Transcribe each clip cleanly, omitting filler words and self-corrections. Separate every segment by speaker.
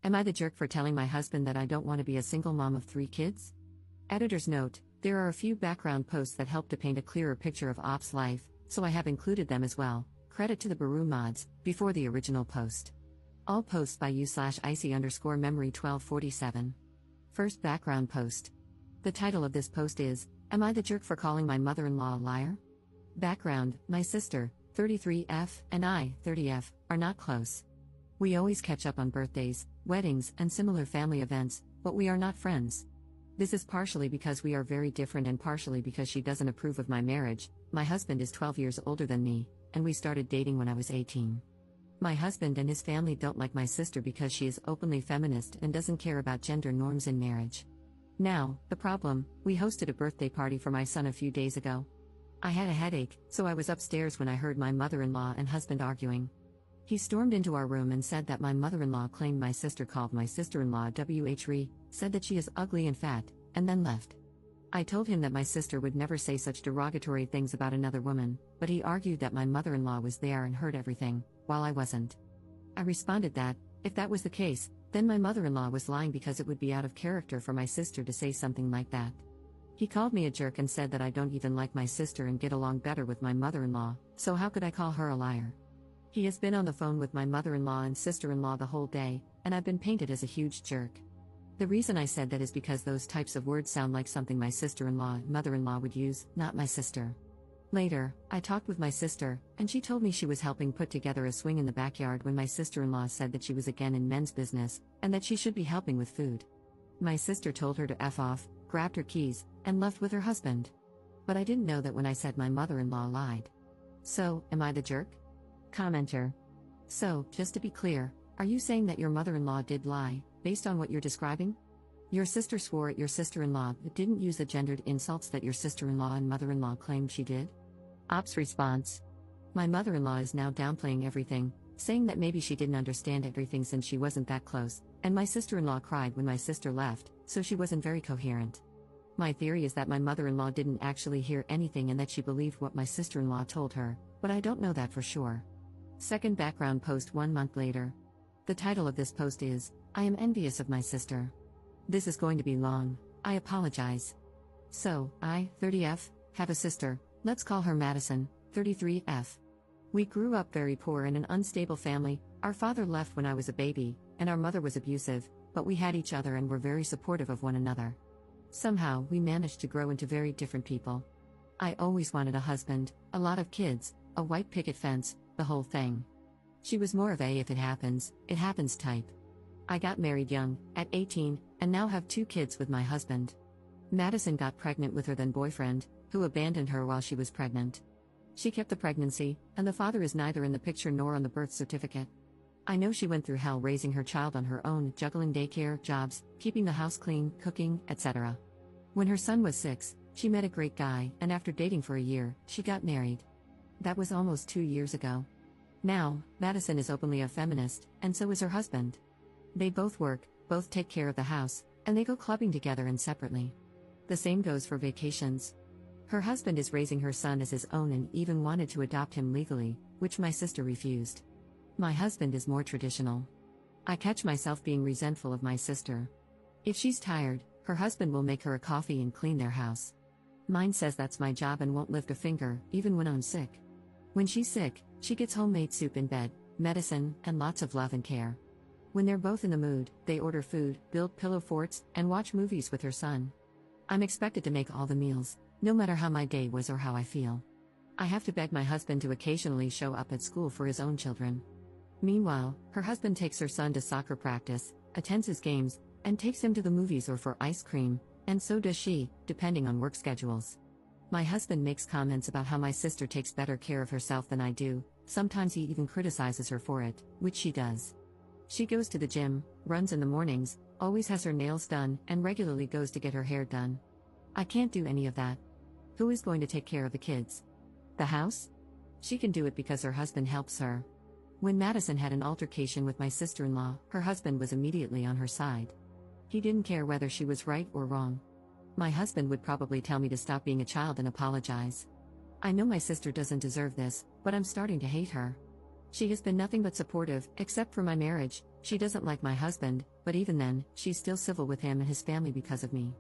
Speaker 1: Am I the jerk for telling my husband that I don't want to be a single mom of 3 kids? Editor's note: there are a few background posts that help to paint a clearer picture of Op's life, so I have included them as well. Credit to the Baru mods, before the original post. All posts by u/icy_memory 1247. First background post. The title of this post is, Am I the jerk for calling my mother-in-law a liar? Background: my sister, 33F, and I, 30F, are not close. We always catch up on birthdays, weddings, and similar family events, but we are not friends. This is partially because we are very different and partially because she doesn't approve of my marriage. My husband is 12 years older than me, and we started dating when I was 18. My husband and his family don't like my sister because she is openly feminist and doesn't care about gender norms in marriage. Now, the problem: we hosted a birthday party for my son a few days ago. I had a headache, so I was upstairs when I heard my mother-in-law and husband arguing. He stormed into our room and said that my mother-in-law claimed my sister called my sister-in-law WHRE, said that she is ugly and fat, and then left. I told him that my sister would never say such derogatory things about another woman, but he argued that my mother-in-law was there and heard everything, while I wasn't. I responded that, if that was the case, then my mother-in-law was lying because it would be out of character for my sister to say something like that. He called me a jerk and said that I don't even like my sister and get along better with my mother-in-law, so how could I call her a liar? He has been on the phone with my mother-in-law and sister-in-law the whole day, and I've been painted as a huge jerk. The reason I said that is because those types of words sound like something my sister-in-law and mother-in-law would use, not my sister. Later, I talked with my sister, and she told me she was helping put together a swing in the backyard when my sister-in-law said that she was again in men's business, and that she should be helping with food. My sister told her to F off, grabbed her keys, and left with her husband. But I didn't know that when I said my mother-in-law lied. So, am I the jerk? Commenter. So, just to be clear, are you saying that your mother-in-law did lie, based on what you're describing? Your sister swore at your sister-in-law but didn't use the gendered insults that your sister-in-law and mother-in-law claimed she did? Op's response. My mother-in-law is now downplaying everything, saying that maybe she didn't understand everything since she wasn't that close, and my sister-in-law cried when my sister left, so she wasn't very coherent. My theory is that my mother-in-law didn't actually hear anything and that she believed what my sister-in-law told her, but I don't know that for sure. Second background post 1 month later. The title of this post is, I am envious of my sister. This is going to be long, I apologize. So, I, 30F, have a sister, let's call her Madison, 33F. We grew up very poor in an unstable family. Our father left when I was a baby, and our mother was abusive, but we had each other and were very supportive of one another. Somehow, we managed to grow into very different people. I always wanted a husband, a lot of kids, a white picket fence, the whole thing. She was more of a if it happens type. I got married young, at 18, and now have 2 kids with my husband. Madison got pregnant with her then boyfriend, who abandoned her while she was pregnant. She kept the pregnancy, and the father is neither in the picture nor on the birth certificate. I know she went through hell raising her child on her own, juggling daycare, jobs, keeping the house clean, cooking, etc. When her son was 6, she met a great guy, and after dating for a year, she got married. That was almost 2 years ago. Now, Madison is openly a feminist, and so is her husband. They both work, both take care of the house, and they go clubbing together and separately. The same goes for vacations. Her husband is raising her son as his own and even wanted to adopt him legally, which my sister refused. My husband is more traditional. I catch myself being resentful of my sister. If she's tired, her husband will make her a coffee and clean their house. Mine says that's my job and won't lift a finger, even when I'm sick. When she's sick, she gets homemade soup in bed, medicine, and lots of love and care. When they're both in the mood, they order food, build pillow forts, and watch movies with her son. I'm expected to make all the meals, no matter how my day was or how I feel. I have to beg my husband to occasionally show up at school for his own children. Meanwhile, her husband takes her son to soccer practice, attends his games, and takes him to the movies or for ice cream, and so does she, depending on work schedules. My husband makes comments about how my sister takes better care of herself than I do. Sometimes he even criticizes her for it, which she does. She goes to the gym, runs in the mornings, always has her nails done, and regularly goes to get her hair done. I can't do any of that. Who is going to take care of the kids? The house? She can do it because her husband helps her. When Madison had an altercation with my sister-in-law, her husband was immediately on her side. He didn't care whether she was right or wrong. My husband would probably tell me to stop being a child and apologize. I know my sister doesn't deserve this, but I'm starting to hate her. She has been nothing but supportive, except for my marriage. She doesn't like my husband, but even then, she's still civil with him and his family because of me.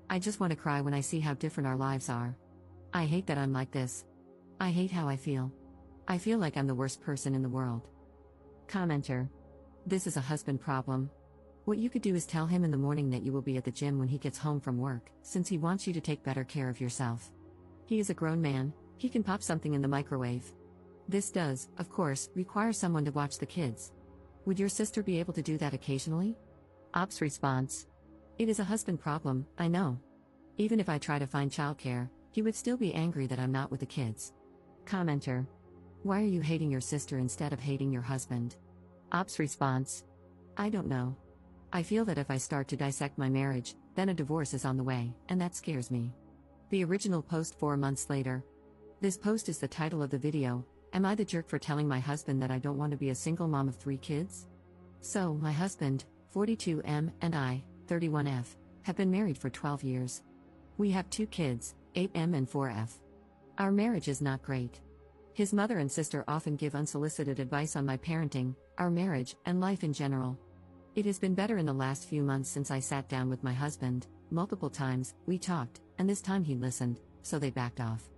Speaker 1: I just want to cry when I see how different our lives are. I hate that I'm like this. I hate how I feel. I feel like I'm the worst person in the world. Commenter. This is a husband problem. What you could do is tell him in the morning that you will be at the gym when he gets home from work, since he wants you to take better care of yourself. He is a grown man, he can pop something in the microwave. This does, of course, require someone to watch the kids. Would your sister be able to do that occasionally? Op's response. It is a husband problem, I know. Even if I try to find childcare, he would still be angry that I'm not with the kids. Commenter. Why are you hating your sister instead of hating your husband? Op's response. I don't know. I feel that if I start to dissect my marriage, then a divorce is on the way, and that scares me. The original post 4 months later. This post is the title of the video. Am I the jerk for telling my husband that I don't want to be a single mom of 3 kids? So, my husband, 42M, and I, 31F, have been married for 12 years. We have 2 kids, 8M and 4F. Our marriage is not great. His mother and sister often give unsolicited advice on my parenting, our marriage, and life in general. It has been better in the last few months since I sat down with my husband. Multiple times, we talked, and this time he listened, so they backed off.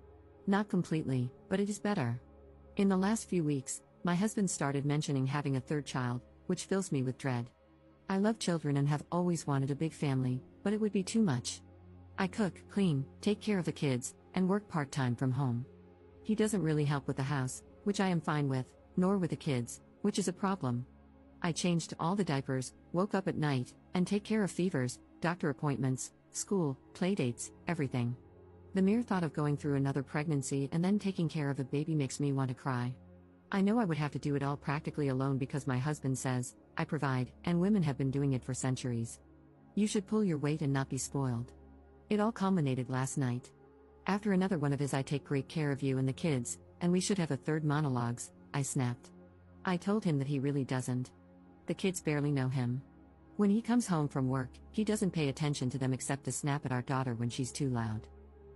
Speaker 1: Not completely, but it is better. In the last few weeks, my husband started mentioning having a 3rd child, which fills me with dread. I love children and have always wanted a big family, but it would be too much. I cook, clean, take care of the kids, and work part-time from home. He doesn't really help with the house, which I am fine with, nor with the kids, which is a problem. I changed all the diapers, woke up at night, and take care of fevers, doctor appointments, school, playdates, everything. The mere thought of going through another pregnancy and then taking care of a baby makes me want to cry. I know I would have to do it all practically alone because my husband says, I provide, and women have been doing it for centuries. You should pull your weight and not be spoiled. It all culminated last night. After another one of his I take great care of you and the kids, and we should have a 3rd monologues, I snapped. I told him that he really doesn't. The kids barely know him. When he comes home from work, he doesn't pay attention to them except to snap at our daughter when she's too loud.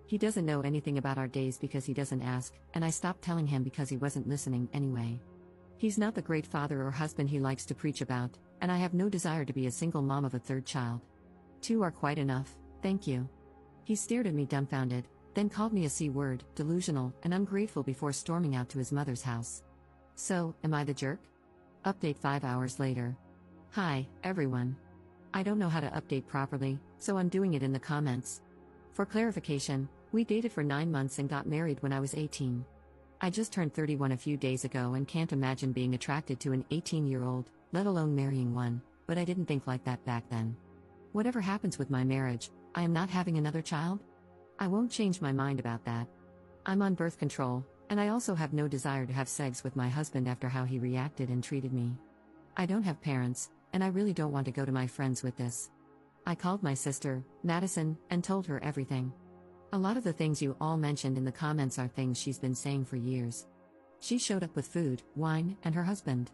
Speaker 1: He doesn't know anything about our days because he doesn't ask, and I stopped telling him because he wasn't listening anyway. He's not the great father or husband he likes to preach about, and I have no desire to be a single mom of a 3rd child. 2 are quite enough, thank you. He stared at me dumbfounded, then called me a C-word, delusional, and ungrateful before storming out to his mother's house. So, am I the jerk? Update 5 hours later. Hi, everyone. I don't know how to update properly, so I'm doing it in the comments. For clarification, we dated for 9 months and got married when I was 18. I just turned 31 a few days ago and can't imagine being attracted to an 18-year-old, let alone marrying one, but I didn't think like that back then. Whatever happens with my marriage, I am not having another child? I won't change my mind about that. I'm on birth control, and I also have no desire to have sex with my husband after how he reacted and treated me. I don't have parents, and I really don't want to go to my friends with this. I called my sister, Madison, and told her everything. A lot of the things you all mentioned in the comments are things she's been saying for years. She showed up with food, wine, and her husband.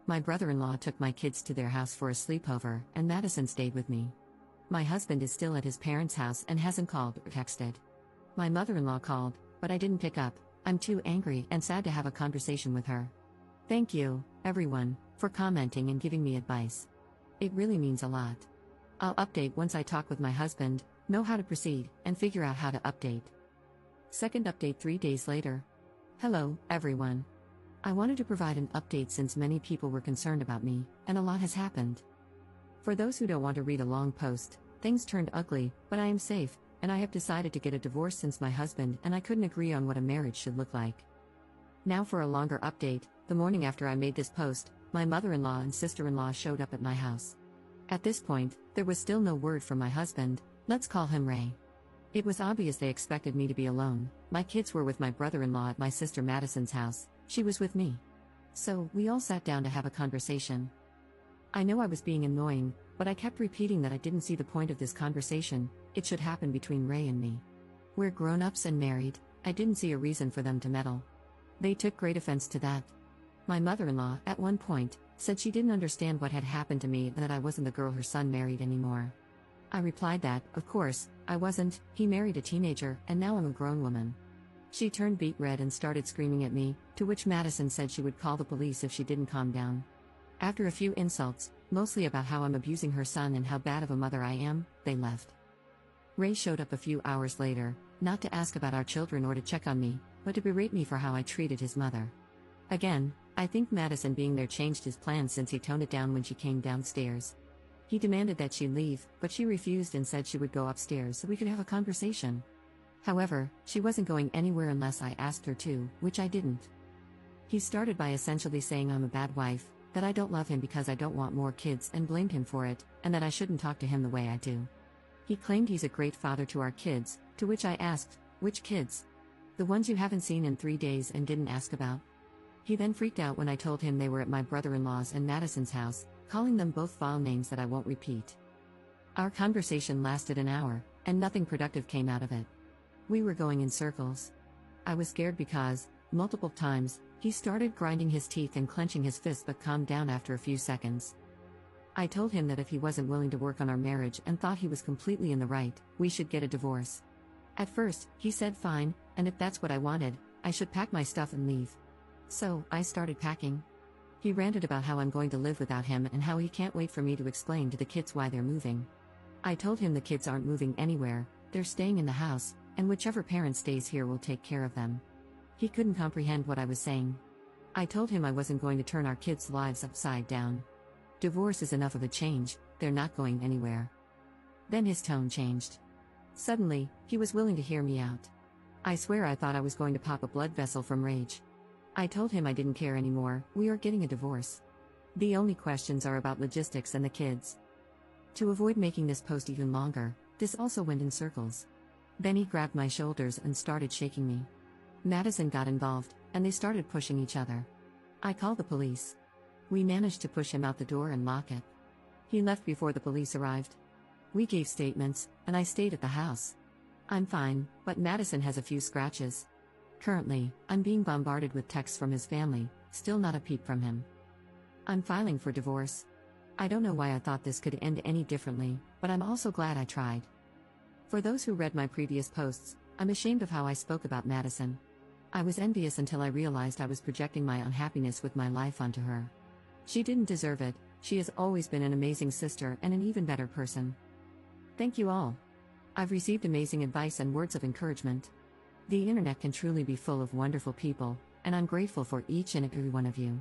Speaker 1: My brother-in-law took my kids to their house for a sleepover, and Madison stayed with me. My husband is still at his parents' house and hasn't called or texted. My mother-in-law called, but I didn't pick up. I'm too angry and sad to have a conversation with her. Thank you, everyone, for commenting and giving me advice. It really means a lot. I'll update once I talk with my husband, know how to proceed, and figure out how to update. Second update 3 days later. Hello, everyone. I wanted to provide an update since many people were concerned about me, and a lot has happened. For those who don't want to read a long post, things turned ugly, but I am safe, and I have decided to get a divorce since my husband and I couldn't agree on what a marriage should look like. Now for a longer update. The morning after I made this post, my mother-in-law and sister-in-law showed up at my house. At this point, there was still no word from my husband, let's call him Ray. It was obvious they expected me to be alone. My kids were with my brother-in-law at my sister Madison's house, she was with me. So, we all sat down to have a conversation. I know I was being annoying, but I kept repeating that I didn't see the point of this conversation, it should happen between Ray and me. We're grown-ups and married, I didn't see a reason for them to meddle. They took great offense to that. My mother-in-law, at one point, said she didn't understand what had happened to me and that I wasn't the girl her son married anymore. I replied that, of course, I wasn't, he married a teenager, and now I'm a grown woman. She turned beet red and started screaming at me, to which Madison said she would call the police if she didn't calm down. After a few insults, mostly about how I'm abusing her son and how bad of a mother I am. They left. Ray showed up a few hours later, not to ask about our children or to check on me, but to berate me for how I treated his mother. Again, I think Madison being there changed his plans since he toned it down when she came downstairs. He demanded that she leave, but she refused and said she would go upstairs so we could have a conversation. However, she wasn't going anywhere unless I asked her to, which I didn't. He started by essentially saying I'm a bad wife, that I don't love him because I don't want more kids and blamed him for it, and that I shouldn't talk to him the way I do. He claimed he's a great father to our kids, to which I asked, which kids? The ones you haven't seen in 3 days and didn't ask about? He then freaked out when I told him they were at my brother-in-law's and Madison's house, calling them both vile names that I won't repeat. Our conversation lasted an hour, and nothing productive came out of it. We were going in circles. I was scared because, multiple times, he started grinding his teeth and clenching his fists but calmed down after a few seconds. I told him that if he wasn't willing to work on our marriage and thought he was completely in the right, we should get a divorce. At first, he said fine, and if that's what I wanted, I should pack my stuff and leave. So, I started packing. He ranted about how I'm going to live without him and how he can't wait for me to explain to the kids why they're moving. I told him the kids aren't moving anywhere, they're staying in the house, and whichever parent stays here will take care of them. He couldn't comprehend what I was saying. I told him I wasn't going to turn our kids' lives upside down. Divorce is enough of a change, they're not going anywhere. Then his tone changed. Suddenly, he was willing to hear me out. I swear I thought I was going to pop a blood vessel from rage. I told him I didn't care anymore, we are getting a divorce. The only questions are about logistics and the kids. To avoid making this post even longer, this also went in circles. Then he grabbed my shoulders and started shaking me. Madison got involved, and they started pushing each other. I called the police. We managed to push him out the door and lock it. He left before the police arrived. We gave statements, and I stayed at the house. I'm fine, but Madison has a few scratches. Currently, I'm being bombarded with texts from his family, still not a peep from him. I'm filing for divorce. I don't know why I thought this could end any differently, but I'm also glad I tried. For those who read my previous posts, I'm ashamed of how I spoke about Madison. I was envious until I realized I was projecting my unhappiness with my life onto her. She didn't deserve it, she has always been an amazing sister and an even better person. Thank you all. I've received amazing advice and words of encouragement. The internet can truly be full of wonderful people, and I'm grateful for each and every one of you.